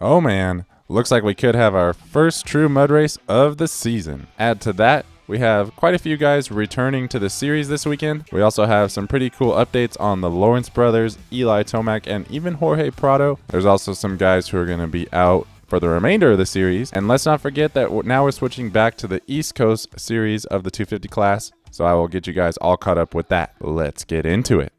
Oh man, looks like we could have our first true mud race of the season. Add to that, we have quite a few guys returning to the series this weekend. We also have some pretty cool updates on the Lawrence brothers, Eli Tomac, and even Jorge Prado. There's also some guys who are going to be out for the remainder of the series. And let's not forget that now we're switching back to the East Coast series of the 250 class. So I will get you guys all caught up with that. Let's get into it.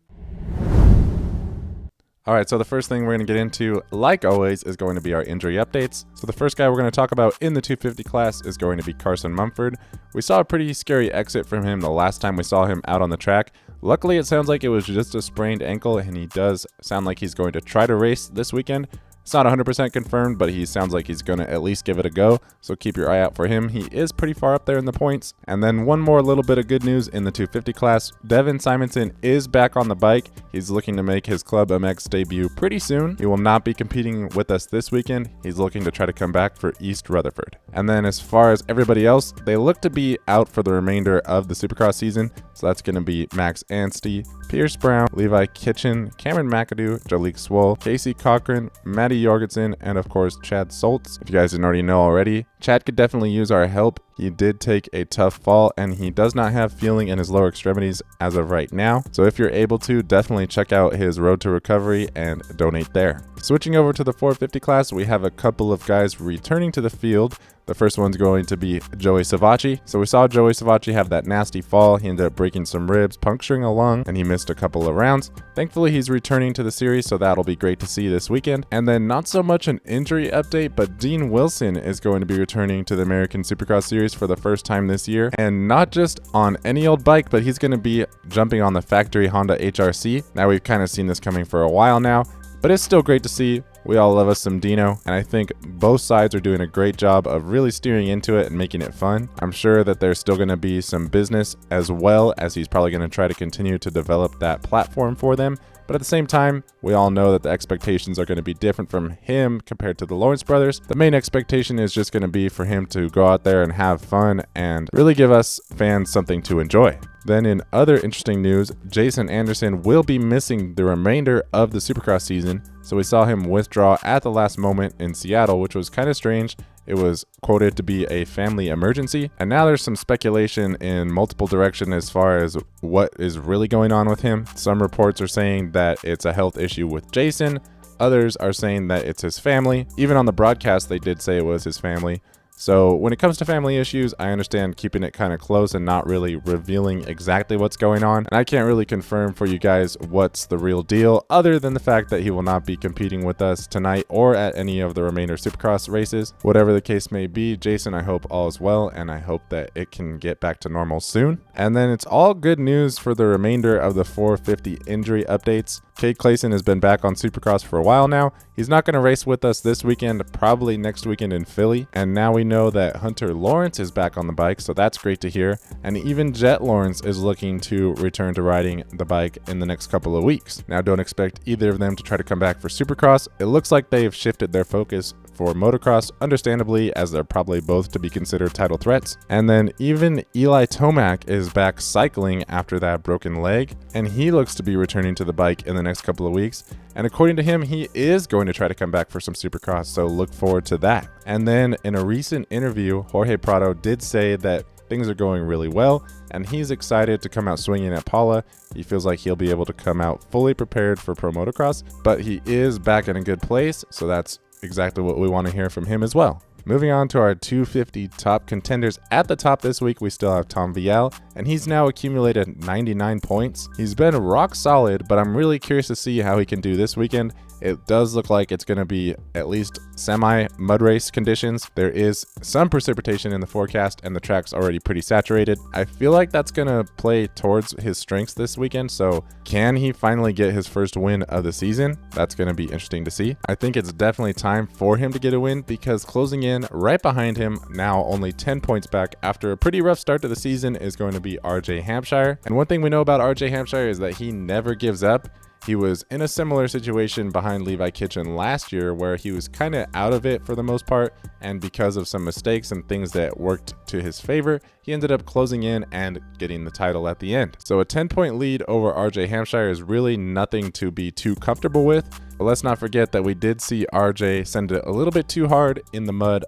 All right, so the first thing we're going to get into, like always, is going to be our injury updates. So the first guy we're going to talk about in the 250 class is going to be Carson Mumford. We saw a pretty scary exit from him the last time we saw him out on the track. Luckily, it sounds like it was just a sprained ankle, and he does sound like he's going to try to race this weekend. It's not 100% confirmed, but he sounds like he's going to at least give it a go, so keep your eye out for him. He is pretty far up there in the points. And then one more little bit of good news in the 250 class. Devin Simonson is back on the bike. He's looking to make his Club MX debut pretty soon. He will not be competing with us this weekend. He's looking to try to come back for East Rutherford. And then as far as everybody else, they look to be out for the remainder of the Supercross season. So that's going to be Max Anstey, Pierce Brown, Levi Kitchen, Cameron McAdoo, Jalik Swoll, Casey Cochran, Matty Jorgensen, and of course Chad Soltz. If you guys didn't already know already, Chad could definitely use our help. He did take a tough fall and he does not have feeling in his lower extremities as of right now. So if you're able to, definitely check out his road to recovery and donate there. Switching over to the 450 class, we have a couple of guys returning to the field. The first one's going to be Joey Savatgy. So we saw Joey Savatgy have that nasty fall. He ended up breaking some ribs, puncturing a lung, and he missed a couple of rounds. Thankfully, he's returning to the series, so that'll be great to see this weekend. And then not so much an injury update, but Dean Wilson is going to be returning to the American Supercross Series for the first time this year. And not just on any old bike, but he's going to be jumping on the factory Honda HRC. Now we've kind of seen this coming for a while now, but it's still great to see. We all love us some Dino, and I think both sides are doing a great job of really steering into it and making it fun. I'm sure that there's still going to be some business as well, as he's probably going to try to continue to develop that platform for them. But at the same time, we all know that the expectations are going to be different from him compared to the Lawrence brothers. The main expectation is just going to be for him to go out there and have fun and really give us fans something to enjoy. Then in other interesting news, Jason Anderson will be missing the remainder of the Supercross season. So we saw him withdraw at the last moment in Seattle, which was kind of strange. It was quoted to be a family emergency. And now there's some speculation in multiple directions as far as what is really going on with him. Some reports are saying that it's a health issue with Jason. Others are saying that it's his family. Even on the broadcast, they did say it was his family. So when it comes to family issues, I understand keeping it kind of close and not really revealing exactly what's going on. And I can't really confirm for you guys what's the real deal, other than the fact that he will not be competing with us tonight or at any of the remainder Supercross races. Whatever the case may be, Jason, I hope all is well, and I hope that it can get back to normal soon. And then it's all good news for the remainder of the 450 injury updates. Cade Clason has been back on Supercross for a while now. He's not going to race with us this weekend, probably next weekend in Philly. And now we know that Hunter Lawrence is back on the bike, so that's great to hear. And even Jet Lawrence is looking to return to riding the bike in the next couple of weeks. Now, don't expect either of them to try to come back for Supercross. It looks like they've shifted their focus for motocross, understandably, as they're probably both to be considered title threats. And then even Eli Tomac is back cycling after that broken leg, and he looks to be returning to the bike in the next couple of weeks. And according to him, he is going to try to come back for some Supercross, so look forward to that. And then in a recent interview, Jorge Prado did say that things are going really well, and he's excited to come out swinging at Paula. He feels like he'll be able to come out fully prepared for pro motocross, but he is back in a good place, so that's exactly what we want to hear from him as well. Moving on to our 250 top contenders. At the top this week, we still have Tom Vial, and he's now accumulated 99 points. He's been rock solid, but I'm really curious to see how he can do this weekend. It does look like it's going to be at least semi-mud race conditions. There is some precipitation in the forecast, and the track's already pretty saturated. I feel like that's going to play towards his strengths this weekend, so can he finally get his first win of the season? That's going to be interesting to see. I think it's definitely time for him to get a win, because closing in right behind him, now only 10 points back after a pretty rough start to the season, is going to be RJ Hampshire. And one thing we know about RJ Hampshire is that he never gives up. He was in a similar situation behind Levi Kitchen last year where he was kind of out of it for the most part, and because of some mistakes and things that worked to his favor, he ended up closing in and getting the title at the end. So a 10-point lead over RJ Hampshire is really nothing to be too comfortable with, but let's not forget that we did see RJ send it a little bit too hard in the mud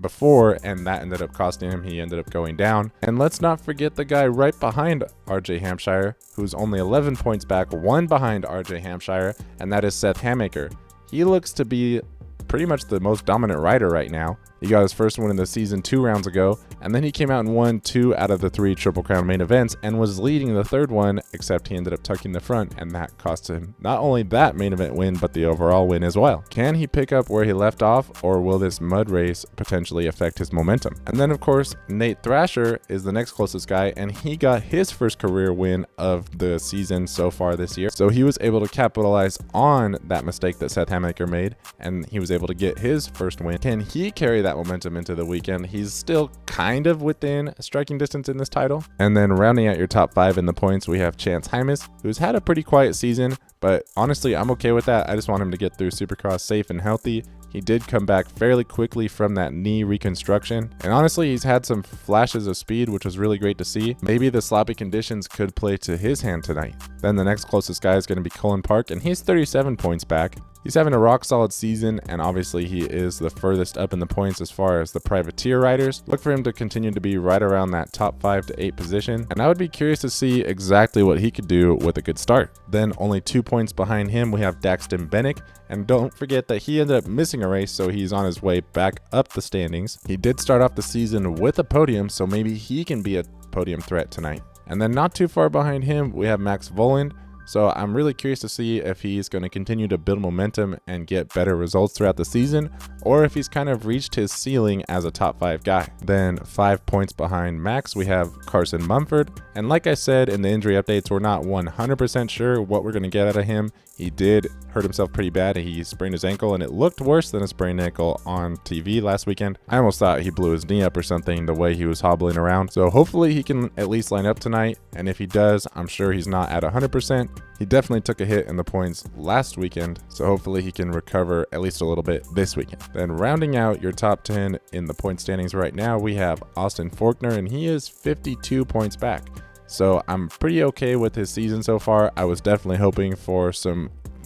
before, and that ended up costing him. He ended up going down. And let's not forget the guy right behind RJ Hampshire, who's only 11 points back, one behind RJ Hampshire, and that is Seth Hamaker. He looks to be pretty much the most dominant rider right now. He got his first win in the season 2 rounds ago, and then he came out and won 2 out of the 3 Triple Crown main events and was leading the third one, except he ended up tucking the front, and that cost him not only that main event win, but the overall win as well. Can he pick up where he left off, or will this mud race potentially affect his momentum? And then, of course, Nate Thrasher is the next closest guy, and he got his first career win of the season so far this year. So he was able to capitalize on that mistake that Seth Hamaker made, and he was able to get his first win. Can he carry that momentum into the weekend? He's still kind of within striking distance in this title. And then rounding out your top 5 in the points, we have Chance Hymas, who's had a pretty quiet season, but honestly, I'm okay with that. I just want him to get through Supercross safe and healthy. He did come back fairly quickly from that knee reconstruction, and honestly, he's had some flashes of speed, which was really great to see. Maybe the sloppy conditions could play to his hand tonight. Then the next closest guy is going to be Cullen Park, and he's 37 points back. He's having a rock solid season, and obviously he is the furthest up in the points as far as the privateer riders. Look for him to continue to be right around that top 5 to 8 position, and I would be curious to see exactly what he could do with a good start. Then only 2 points behind him, we have Daxton Bennick, and don't forget that he ended up missing a race, so he's on his way back up the standings. He did start off the season with a podium, so maybe he can be a podium threat tonight. And then not too far behind him, we have Max Voland. So I'm really curious to see if he's going to continue to build momentum and get better results throughout the season, or if he's kind of reached his ceiling as a top 5 guy. Then 5 points behind Max, we have Carson Mumford. And like I said in the injury updates, we're not 100% sure what we're going to get out of him. He did hurt himself pretty bad. He sprained his ankle, and it looked worse than a sprained ankle on TV last weekend. I almost thought he blew his knee up or something the way he was hobbling around. So hopefully he can at least line up tonight. And if he does, I'm sure he's not at 100%. He definitely took a hit in the points last weekend, so hopefully he can recover at least a little bit this weekend. Then rounding out your top 10 in the point standings right now, we have Austin Faulkner, and he is 52 points back. So I'm pretty okay with his season so far. I was definitely hoping for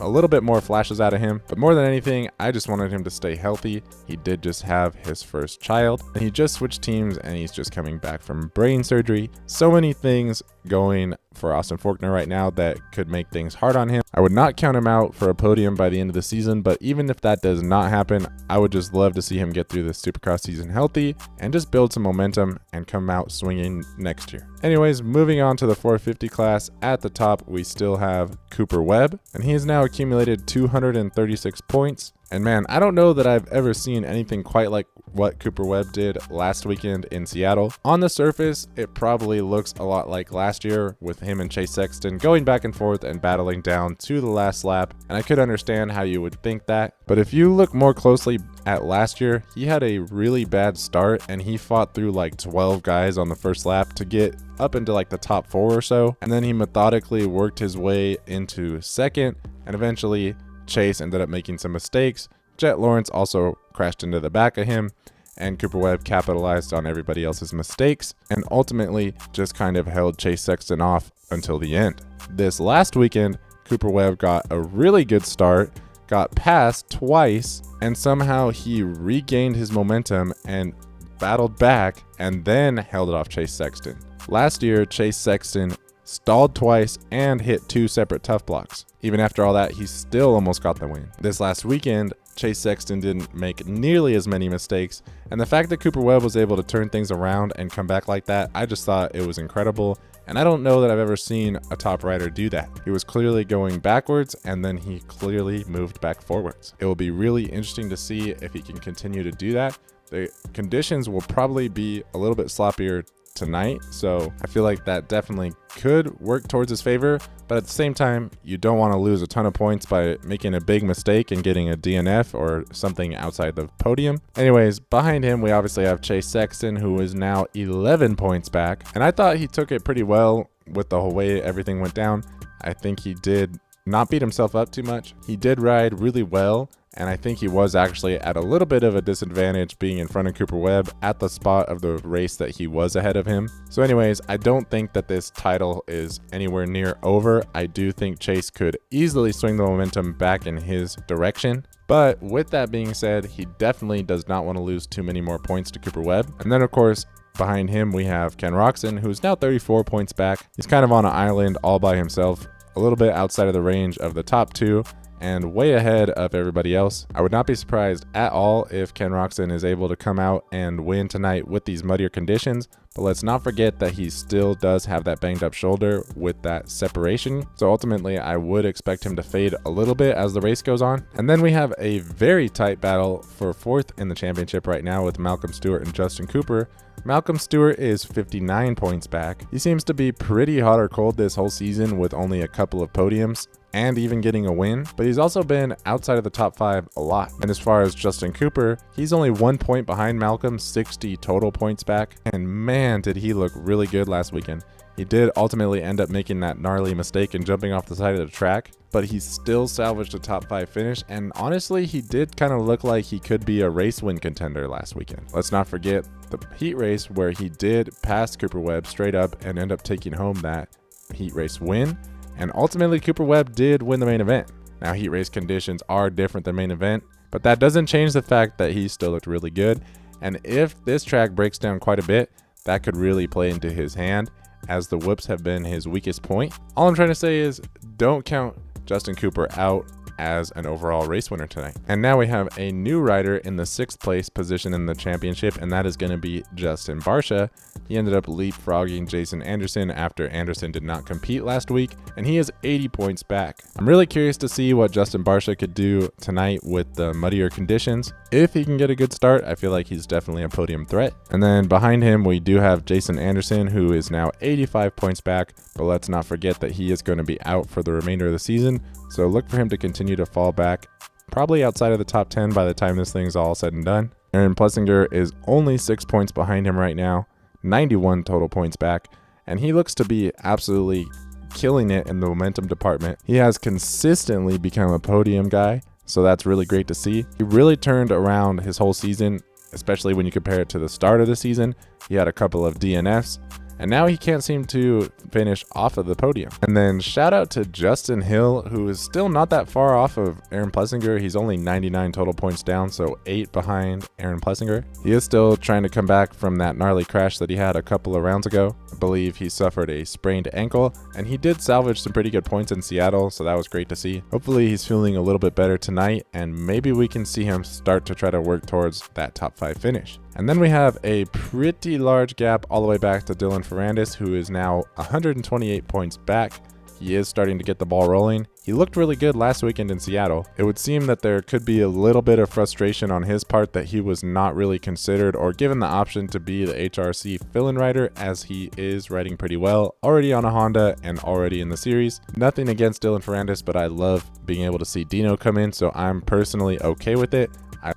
a little bit more flashes out of him, but more than anything, I just wanted him to stay healthy. He did just have his first child, and he just switched teams, and he's just coming back from brain surgery. So many things going for Austin Faulkner right now that could make things hard on him. I would not count him out for a podium by the end of the season, but even if that does not happen, I would just love to see him get through this Supercross season healthy and just build some momentum and come out swinging next year. Anyways, moving on to the 450 class, at the top we still have Cooper Webb, and he has now accumulated 236 points. And man, I don't know that I've ever seen anything quite like what Cooper Webb did last weekend in Seattle. On the surface, it probably looks a lot like last year with him and Chase Sexton going back and forth and battling down to the last lap. And I could understand how you would think that. But if you look more closely at last year, he had a really bad start, and he fought through like 12 guys on the first lap to get up into like the top 4 or so. And then he methodically worked his way into second, and eventually Chase ended up making some mistakes. Jet Lawrence also crashed into the back of him, and Cooper Webb capitalized on everybody else's mistakes and ultimately just kind of held Chase Sexton off until the end. This last weekend, Cooper Webb got a really good start, got passed twice, and somehow he regained his momentum and battled back and then held it off Chase Sexton. Last year, Chase Sexton stalled twice and hit 2 separate tough blocks. Even after all that, he still almost got the win. This last weekend, Chase Sexton didn't make nearly as many mistakes, and the fact that Cooper Webb was able to turn things around and come back like that, I just thought it was incredible. And I don't know that I've ever seen a top rider do that. He was clearly going backwards, and then he clearly moved back forwards. It will be really interesting to see if he can continue to do that. The conditions will probably be a little bit sloppier tonight, so I feel like that definitely could work towards his favor, but at the same time, you don't want to lose a ton of points by making a big mistake and getting a DNF or something outside the podium. Anyways, behind him we obviously have Chase Sexton, who is now 11 points back, and I thought he took it pretty well with the whole way everything went down. I think he did not beat himself up too much. He did ride really well, and I think he was actually at a little bit of a disadvantage being in front of Cooper Webb at the spot of the race that he was ahead of him. So anyways, I don't think that this title is anywhere near over. I do think Chase could easily swing the momentum back in his direction. But with that being said, he definitely does not want to lose too many more points to Cooper Webb. And then of course, behind him we have Ken Roczen, who's now 34 points back. He's kind of on an island all by himself, a little bit outside of the range of the top two, and way ahead of everybody else. I would not be surprised at all if Ken Roczen is able to come out and win tonight with these muddier conditions, but let's not forget that he still does have that banged up shoulder with that separation. So ultimately, I would expect him to fade a little bit as the race goes on. And then we have a very tight battle for fourth in the championship right now with Malcolm Stewart and Justin Cooper. Malcolm Stewart is 59 points back. He seems to be pretty hot or cold this whole season with only a couple of podiums and even getting a win, but he's also been outside of the top 5 a lot. And as far as Justin Cooper, he's only 1 point behind Malcolm, 60 total points back, and man did he look really good last weekend. He did ultimately end up making that gnarly mistake and jumping off the side of the track, but he still salvaged a top 5 finish, and honestly he did kind of look like he could be a race win contender last weekend. Let's not forget the heat race where he did pass Cooper Webb straight up and end up taking home that heat race win. And ultimately, Cooper Webb did win the main event. Now, heat race conditions are different than main event, but that doesn't change the fact that he still looked really good. And if this track breaks down quite a bit, that could really play into his hand, as the whoops have been his weakest point. All I'm trying to say is don't count Justin Cooper out as an overall race winner tonight. And now we have a new rider in the 6th place position in the championship, and that is going to be Justin Barcia. He ended up leapfrogging Jason Anderson after Anderson did not compete last week, and he is 80 points back. I'm really curious to see what Justin Barcia could do tonight with the muddier conditions. If he can get a good start, I feel like he's definitely a podium threat. And then behind him, we do have Jason Anderson, who is now 85 points back, but let's not forget that he is going to be out for the remainder of the season. So look for him to continue to fall back, probably outside of the top 10 by the time this thing's all said and done. Aaron Plessinger is only 6 points behind him right now, 91 total points back, and he looks to be absolutely killing it in the momentum department. He has consistently become a podium guy, so that's really great to see. He really turned around his whole season, especially when you compare it to the start of the season. He had a couple of DNFs, and now he can't seem to finish off of the podium. And then shout out to Justin Hill, who is still not that far off of Aaron Plessinger. He's only 99 total points down, so 8 behind Aaron Plessinger. He is still trying to come back from that gnarly crash that he had a couple of rounds ago. I believe he suffered a sprained ankle, and he did salvage some pretty good points in Seattle, so that was great to see. Hopefully he's feeling a little bit better tonight, and maybe we can see him start to try to work towards that top 5 finish. And then we have a pretty large gap all the way back to Dylan Ferrandis, who is now 128 points back. He is starting to get the ball rolling. He looked really good last weekend in Seattle. It would seem that there could be a little bit of frustration on his part that he was not really considered or given the option to be the HRC fill-in rider, as he is riding pretty well, already on a Honda and already in the series. Nothing against Dylan Ferrandis, but I love being able to see Dino come in, so I'm personally okay with it.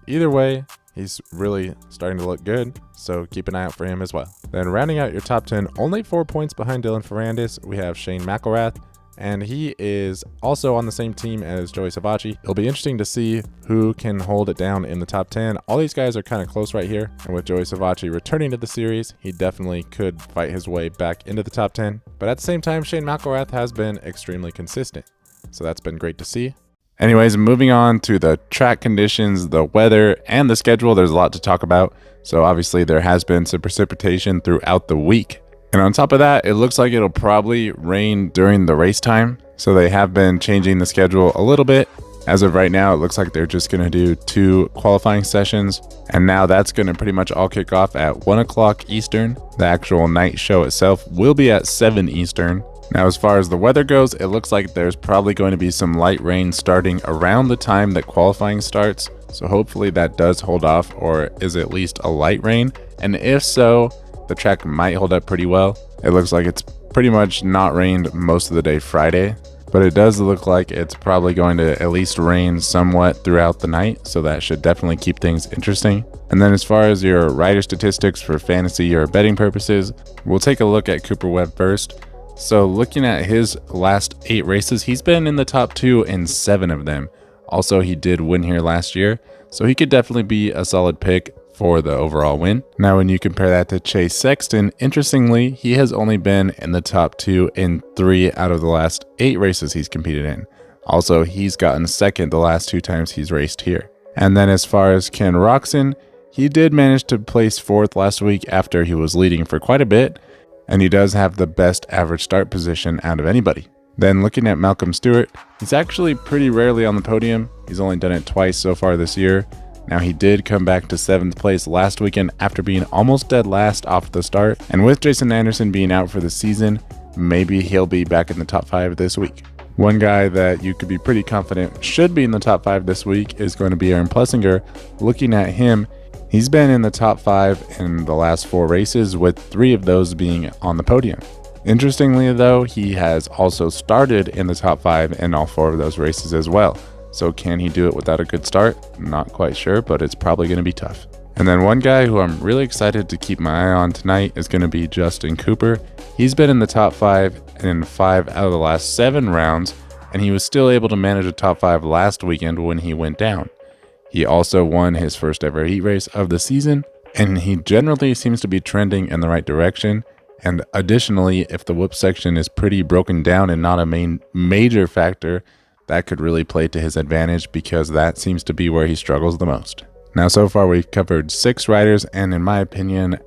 Either way, he's really starting to look good, so keep an eye out for him as well. Then rounding out your top 10, only 4 points behind Dylan Ferrandis, we have Shane McElrath, and he is also on the same team as Joey Savatgy. It'll be interesting to see who can hold it down in the top 10. All these guys are kind of close right here, and with Joey Savatgy returning to the series, he definitely could fight his way back into the top 10. But at the same time, Shane McElrath has been extremely consistent, so that's been great to see. Anyways, moving on to the track conditions, the weather, and the schedule, there's a lot to talk about. So obviously there has been some precipitation throughout the week. And on top of that, it looks like it'll probably rain during the race time. So they have been changing the schedule a little bit. As of right now, it looks like they're just going to do 2 qualifying sessions. And now that's going to pretty much all kick off at 1 o'clock Eastern. The actual night show itself will be at 7 Eastern. Now, as far as the weather goes, it looks like there's probably going to be some light rain starting around the time that qualifying starts. So hopefully that does hold off, or is at least a light rain. And if so, the track might hold up pretty well. It looks like it's pretty much not rained most of the day Friday, but it does look like it's probably going to at least rain somewhat throughout the night. So that should definitely keep things interesting. And then as far as your rider statistics for fantasy or betting purposes, we'll take a look at Cooper Webb first. So looking at his last 8 races, he's been in the top 2 in 7 of them. Also, he did win here last year, so he could definitely be a solid pick for the overall win. Now, when you compare that to Chase Sexton, interestingly, he has only been in the top 2 in 3 out of the last 8 races he's competed in. Also, he's gotten second the last 2 times he's raced here. And then as far as Ken Roczen, he did manage to place 4th last week after he was leading for quite a bit, and he does have the best average start position out of anybody. Then looking at Malcolm Stewart, he's actually pretty rarely on the podium. He's only done it twice so far this year. Now, he did come back to 7th place last weekend after being almost dead last off the start. And with Jason Anderson being out for the season, maybe he'll be back in the top 5 this week. One guy that you could be pretty confident should be in the top 5 this week is going to be Aaron Plessinger. Looking at him, he's been in the top 5 in the last 4 races, with 3 of those being on the podium. Interestingly though, he has also started in the top 5 in all 4 of those races as well. So can he do it without a good start? Not quite sure, but it's probably going to be tough. And then one guy who I'm really excited to keep my eye on tonight is going to be Justin Cooper. He's been in the top 5 in 5 out of the last 7 rounds, and he was still able to manage a top 5 last weekend when he went down. He also won his first ever heat race of the season, and he generally seems to be trending in the right direction. And additionally, if the whoop section is pretty broken down and not a major factor, that could really play to his advantage, because that seems to be where he struggles the most. Now, so far we've covered 6 riders, and in my opinion,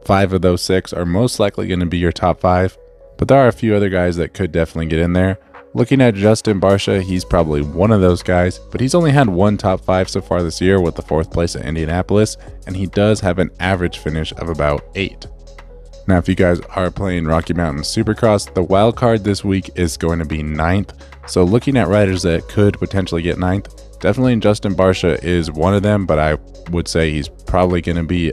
5 of those 6 are most likely going to be your top 5, but there are a few other guys that could definitely get in there. Looking at Justin Barcia, he's probably one of those guys, but he's only had 1 top 5 so far this year with the 4th place at Indianapolis, and he does have an average finish of about 8. Now, if you guys are playing Rocky Mountain Supercross, the wild card this week is going to be 9th. So looking at riders that could potentially get 9th, definitely Justin Barcia is one of them, but I would say he's probably going to be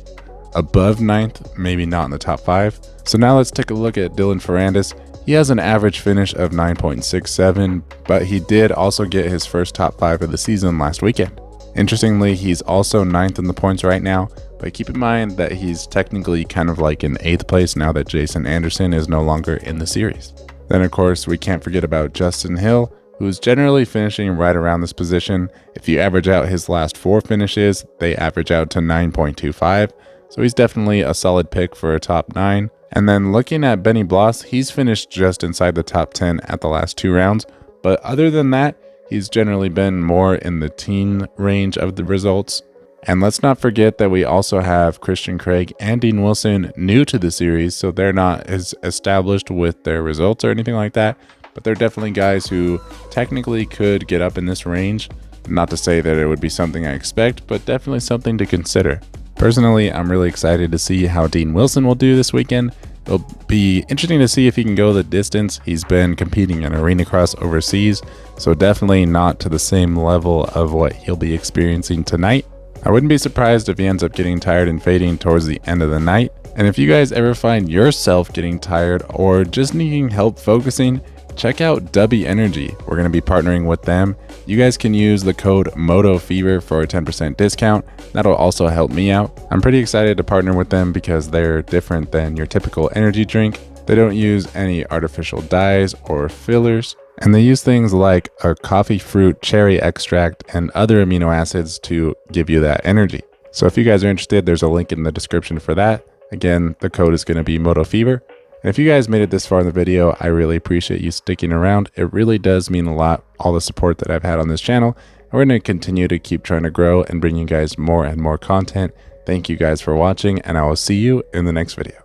above 9th, maybe not in the top 5. So now let's take a look at Dylan Ferrandis. He has an average finish of 9.67, but he did also get his first top 5 of the season last weekend. Interestingly, he's also 9th in the points right now, but keep in mind that he's technically kind of like in 8th place now that Jason Anderson is no longer in the series. Then of course, we can't forget about Justin Hill, who's generally finishing right around this position. If you average out his last 4 finishes, they average out to 9.25, so he's definitely a solid pick for a top 9. And then looking at Benny Bloss, he's finished just inside the top 10 at the last 2 rounds, but other than that, he's generally been more in the teen range of the results. And let's not forget that we also have Christian Craig and Dean Wilson new to the series, so they're not as established with their results or anything like that, but they're definitely guys who technically could get up in this range. Not to say that it would be something I expect, but definitely something to consider. Personally, I'm really excited to see how Dean Wilson will do this weekend. It'll be interesting to see if he can go the distance. He's been competing in arena cross overseas, so definitely not to the same level of what he'll be experiencing tonight. I wouldn't be surprised if he ends up getting tired and fading towards the end of the night. And if you guys ever find yourself getting tired or just needing help focusing, check out Dubby Energy. We're going to be partnering with them. You guys can use the code MOTOFEVER for a 10% discount. That'll also help me out. I'm pretty excited to partner with them because they're different than your typical energy drink. They don't use any artificial dyes or fillers, and they use things like a coffee fruit cherry extract and other amino acids to give you that energy. So if you guys are interested, there's a link in the description for that. Again, the code is going to be MOTOFEVER. And if you guys made it this far in the video, I really appreciate you sticking around. It really does mean a lot, all the support that I've had on this channel. And we're going to continue to keep trying to grow and bring you guys more and more content. Thank you guys for watching, and I will see you in the next video.